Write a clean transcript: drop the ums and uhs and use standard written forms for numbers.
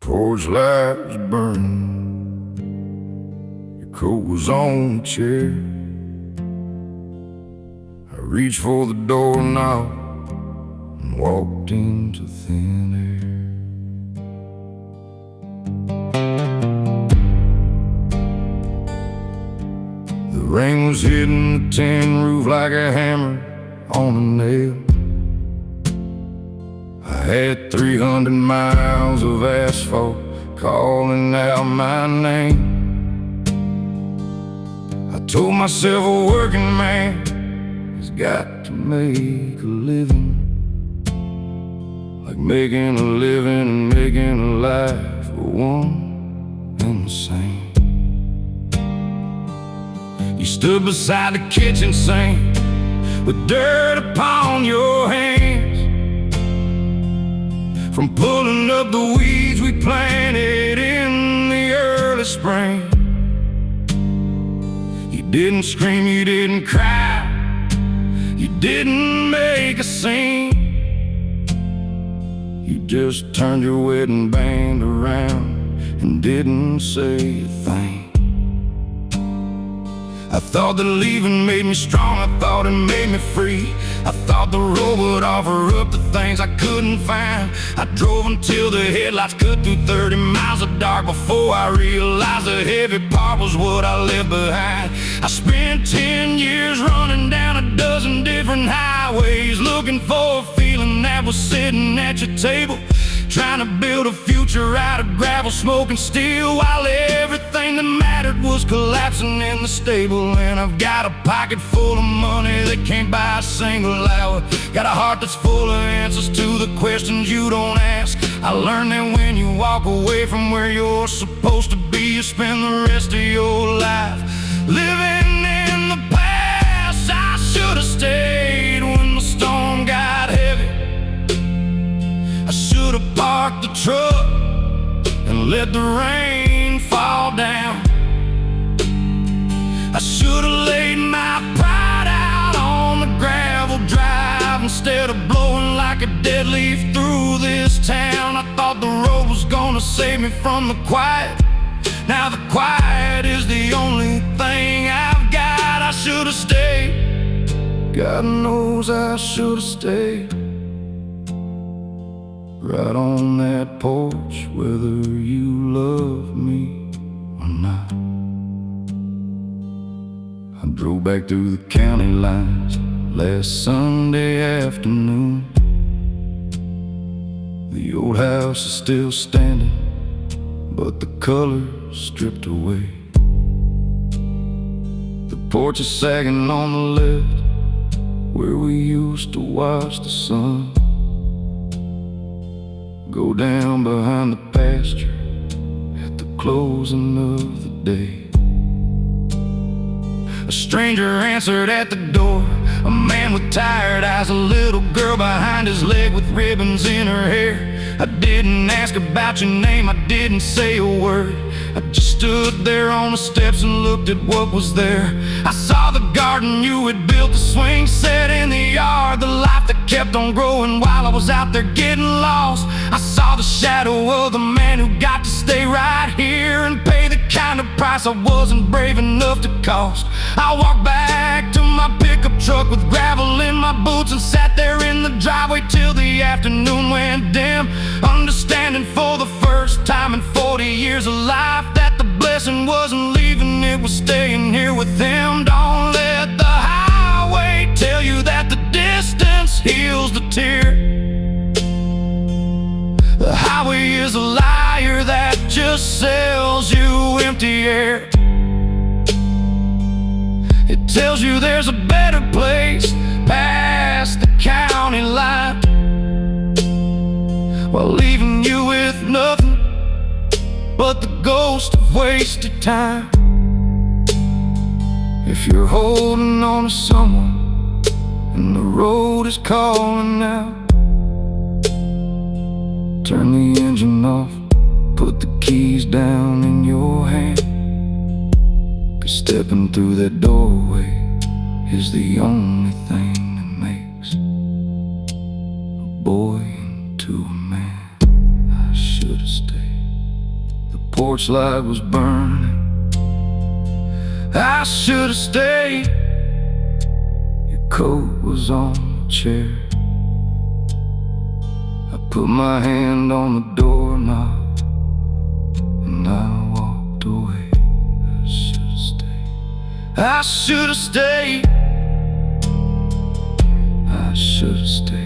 Porch light was burning, your coat was on the chair. I reached for the doorknob and walked into thin air. The rain was hitting the tin roof like a hammer on a nail. I had 300 miles of asphalt calling out my name. I told myself a working man has got to make a living, like making a living and making a life are one and the same. You stood beside the kitchen sink with dirt upon your hands, from pulling up the weeds we planted in the early spring. You didn't scream, you didn't cry, you didn't make a scene. You just turned your wedding band around and didn't say a thing. I thought that leaving made me strong, I thought it made me free. I thought the road would offer up the things I couldn't find. I drove until the headlights cut through 30 miles of dark before I realized the heavy part was what I left behind. I spent 10 years running down a dozen different highways, looking for a feeling that was sitting at your table, trying to build a future out of gravel, smoking steel, while everything that mattered was collapsing in the stable. And I've got a pocket full of money that can't buy a single hour, got a heart that's full of answers to the questions you don't ask. I learned that when you walk away from where you're supposed to be, you spend the rest of your life living in the past. I should have stayed when the storm got heavy. I should have parked the truck and let the rain fall down. I should have laid my pride out on the gravel drive instead of blowing like a dead leaf through this town. I thought the road was gonna save me from the quiet. Now the quiet is the only thing I've got. I should have stayed, God knows I should have stayed, right on that porch, whether you love me or not. I drove back through the county lines last Sunday afternoon. The old house is still standing, but the color's stripped away. The porch is sagging on the left, where we used to watch the sun go down behind the pasture at the closing of the day. A stranger answered at the door, a man with tired eyes, a little girl behind his leg with ribbons in her hair. I didn't ask about your name, I didn't say a word. I just stood there on the steps and looked at what was there. I saw the garden you had built, the swing set in the yard, the life that kept on growing while I was out there getting lost. I saw the shadow of the man who got to stay right here and pay the kind of price I wasn't brave enough to cost. I walked back to my pickup truck with gravel in my boots and sat there in the driveway till the afternoon went dim, understanding for the first time in 40 years of life that the blessing wasn't leaving, it was staying here with him. Don't let the highway tell you that the distance heals the tear. The highway is a liar that just sells you empty air. It tells you there's a better place past the county line, while leaving you with nothing but the ghost of wasted time. If you're holding on to someone and the road is calling out, turn the engine off, put the keys down in your hand, 'cause stepping through that doorway is the only thing that makes a boy into a man. I should have stayed. porch light was burning. I should have stayed. Your coat was on the chair. I put my hand on the doorknob and I walked away. I should have stayed. I should have stayed. I should have stayed.